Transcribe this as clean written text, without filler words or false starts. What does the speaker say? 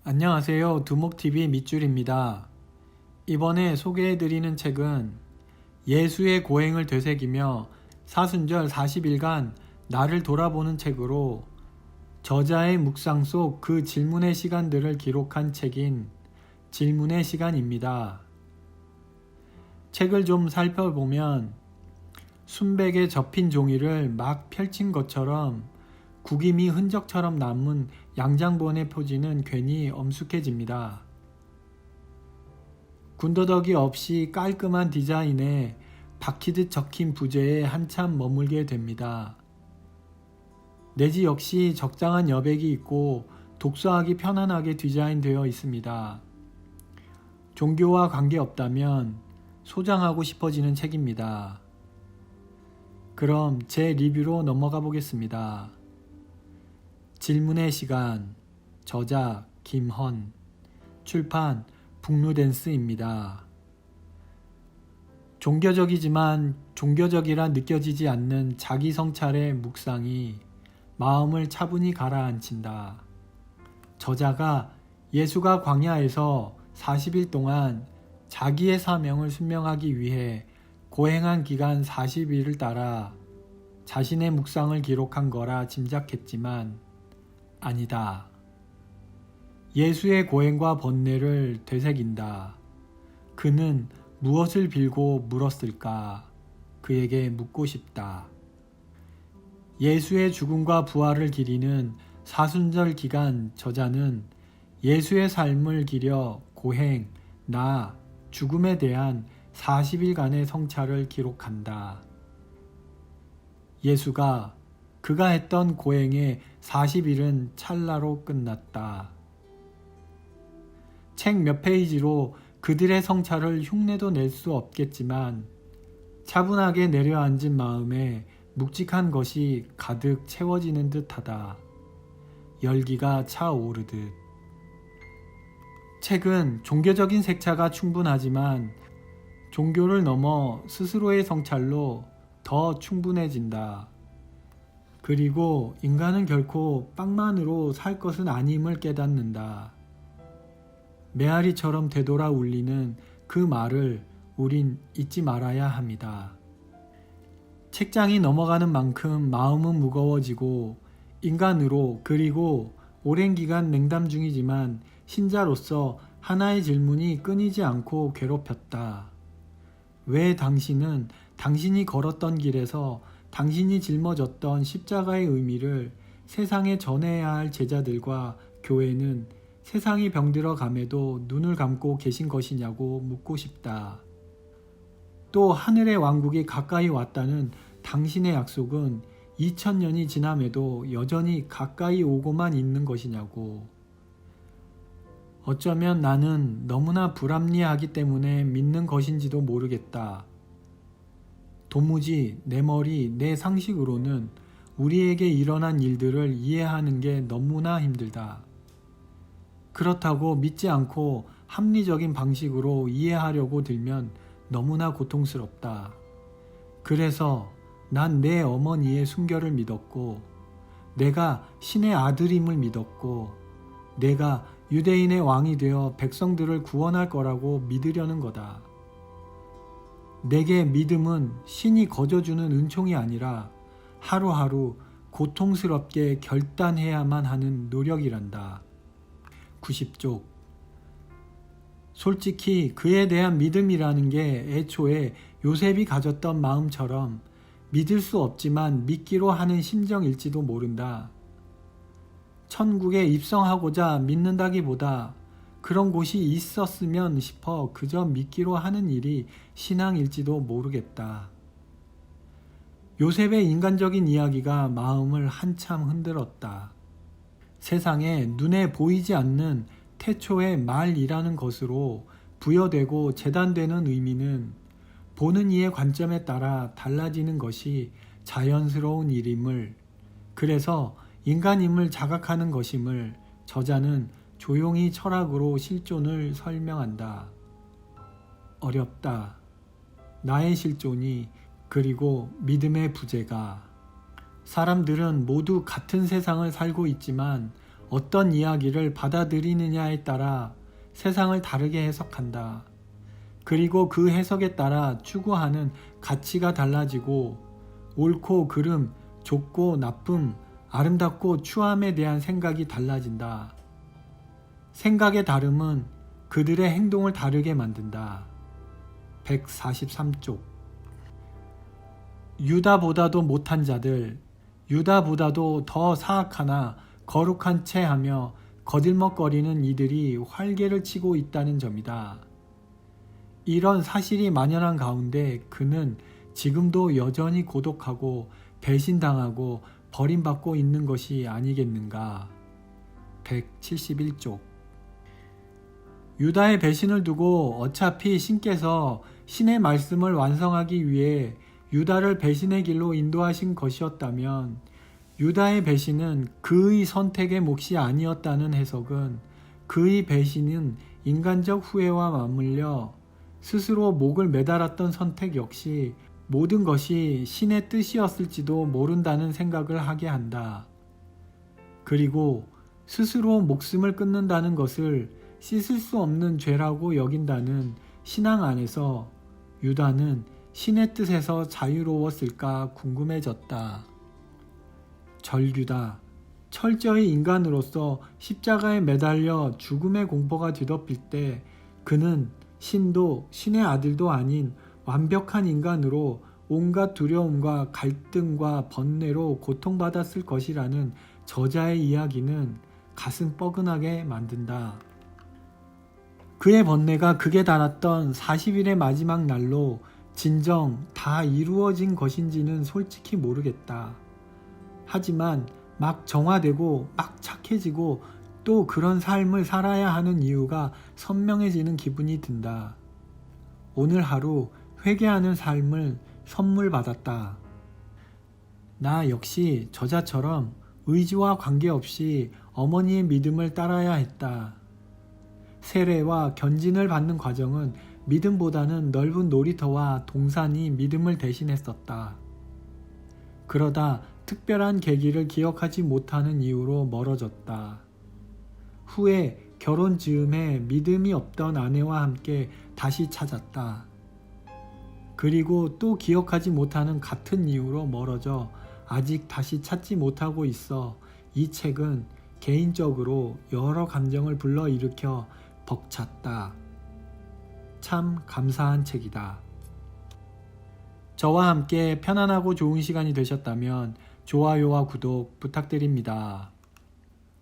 안녕하세요. 두목TV 밑줄입니다. 이번에 소개해드리는 책은 예수의 고행을 되새기며 사순절 40일간 나를 돌아보는 책으로 저자의 묵상 속 그 질문의 시간들을 기록한 책인 질문의 시간입니다. 책을 좀 살펴보면 순백에 접힌 종이를 막 펼친 것처럼 구김이 흔적처럼 남은 양장본의 표지는 괜히 엄숙해집니다. 군더더기 없이 깔끔한 디자인에 박히듯 적힌 부제에 한참 머물게 됩니다. 내지 역시 적당한 여백이 있고 독서하기 편안하게 디자인되어 있습니다. 종교와 관계없다면 소장하고 싶어지는 책입니다. 그럼 제 리뷰로 넘어가 보겠습니다. 질문의 시간, 저자 김헌, 출판 북루댄스입니다. 종교적이지만 종교적이라 느껴지지 않는 자기 성찰의 묵상이 마음을 차분히 가라앉힌다. 저자가 예수가 광야에서 40일 동안 자기의 사명을 순명하기 위해 고행한 기간 40일을 따라 자신의 묵상을 기록한 거라 짐작했지만 아니다. 예수의 고행과 번뇌를 되새긴다. 그는 무엇을 빌고 물었을까? 그에게 묻고 싶다. 예수의 죽음과 부활을 기리는 사순절 기간 저자는 예수의 삶을 기려 고행, 나, 죽음에 대한 40일간의 성찰을 기록한다. 예수가 그가 했던 고행의 40일은 찰나로 끝났다. 책 몇 페이지로 그들의 성찰을 흉내도 낼 수 없겠지만 차분하게 내려앉은 마음에 묵직한 것이 가득 채워지는 듯하다. 열기가 차오르듯. 책은 종교적인 색차가 충분하지만 종교를 넘어 스스로의 성찰로 더 충분해진다. 그리고 인간은 결코 빵만으로 살 것은 아님을 깨닫는다. 메아리처럼 되돌아 울리는 그 말을 우린 잊지 말아야 합니다. 책장이 넘어가는 만큼 마음은 무거워지고 인간으로 그리고 오랜 기간 냉담 중이지만 신자로서 하나의 질문이 끊이지 않고 괴롭혔다. 왜 당신은 당신이 걸었던 길에서 당신이 짊어졌던 십자가의 의미를 세상에 전해야 할 제자들과 교회는 세상이 병들어 감에도 눈을 감고 계신 것이냐고 묻고 싶다. 또 하늘의 왕국이 가까이 왔다는 당신의 약속은 2000년이 지남에도 여전히 가까이 오고만 있는 것이냐고. 어쩌면 나는 너무나 불합리하기 때문에 믿는 것인지도 모르겠다. 도무지 내 머리, 내 상식으로는 우리에게 일어난 일들을 이해하는 게 너무나 힘들다. 그렇다고 믿지 않고 합리적인 방식으로 이해하려고 들면 너무나 고통스럽다. 그래서 난 내 어머니의 순결을 믿었고, 내가 신의 아들임을 믿었고, 내가 유대인의 왕이 되어 백성들을 구원할 거라고 믿으려는 거다. 내게 믿음은 신이 거저주는 은총이 아니라 하루하루 고통스럽게 결단해야만 하는 노력이란다. 90쪽. 솔직히 그에 대한 믿음이라는 게 애초에 요셉이 가졌던 마음처럼 믿을 수 없지만 믿기로 하는 심정일지도 모른다. 천국에 입성하고자 믿는다기보다 그런 곳이 있었으면 싶어 그저 믿기로 하는 일이 신앙일지도 모르겠다. 요셉의 인간적인 이야기가 마음을 한참 흔들었다. 세상에 눈에 보이지 않는 태초의 말이라는 것으로 부여되고 재단되는 의미는 보는 이의 관점에 따라 달라지는 것이 자연스러운 일임을, 그래서 인간임을 자각하는 것임을 저자는 조용히 철학으로 실존을 설명한다. 어렵다. 나의 실존이, 그리고 믿음의 부재가. 사람들은 모두 같은 세상을 살고 있지만 어떤 이야기를 받아들이느냐에 따라 세상을 다르게 해석한다. 그리고 그 해석에 따라 추구하는 가치가 달라지고 옳고 그름, 좋고 나쁨, 아름답고 추함에 대한 생각이 달라진다. 생각의 다름은 그들의 행동을 다르게 만든다. 143쪽. 유다보다도 못한 자들, 유다보다도 더 사악하나 거룩한 채 하며 거들먹거리는 이들이 활개를 치고 있다는 점이다. 이런 사실이 만연한 가운데 그는 지금도 여전히 고독하고 배신당하고 버림받고 있는 것이 아니겠는가. 171쪽. 유다의 배신을 두고 어차피 신께서 신의 말씀을 완성하기 위해 유다를 배신의 길로 인도하신 것이었다면 유다의 배신은 그의 선택의 몫이 아니었다는 해석은 그의 배신은 인간적 후회와 맞물려 스스로 목을 매달았던 선택 역시 모든 것이 신의 뜻이었을지도 모른다는 생각을 하게 한다. 그리고 스스로 목숨을 끊는다는 것을 씻을 수 없는 죄라고 여긴다는 신앙 안에서 유다는 신의 뜻에서 자유로웠을까 궁금해졌다. 절규다. 철저히 인간으로서 십자가에 매달려 죽음의 공포가 뒤덮일 때 그는 신도 신의 아들도 아닌 완벽한 인간으로 온갖 두려움과 갈등과 번뇌로 고통받았을 것이라는 저자의 이야기는 가슴 뻐근하게 만든다. 그의 번뇌가 극에 달았던 40일의 마지막 날로 진정 다 이루어진 것인지는 솔직히 모르겠다. 하지만 막 정화되고 막 착해지고 또 그런 삶을 살아야 하는 이유가 선명해지는 기분이 든다. 오늘 하루 회개하는 삶을 선물 받았다. 나 역시 저자처럼 의지와 관계없이 어머니의 믿음을 따라야 했다. 세례와 견진을 받는 과정은 믿음보다는 넓은 놀이터와 동산이 믿음을 대신했었다. 그러다 특별한 계기를 기억하지 못하는 이유로 멀어졌다. 후에 결혼 즈음에 믿음이 없던 아내와 함께 다시 찾았다. 그리고 또 기억하지 못하는 같은 이유로 멀어져 아직 다시 찾지 못하고 있어 이 책은 개인적으로 여러 감정을 불러일으켜 벅찼다. 참 감사한 책이다. 저와 함께 편안하고 좋은 시간이 되셨다면 좋아요와 구독 부탁드립니다.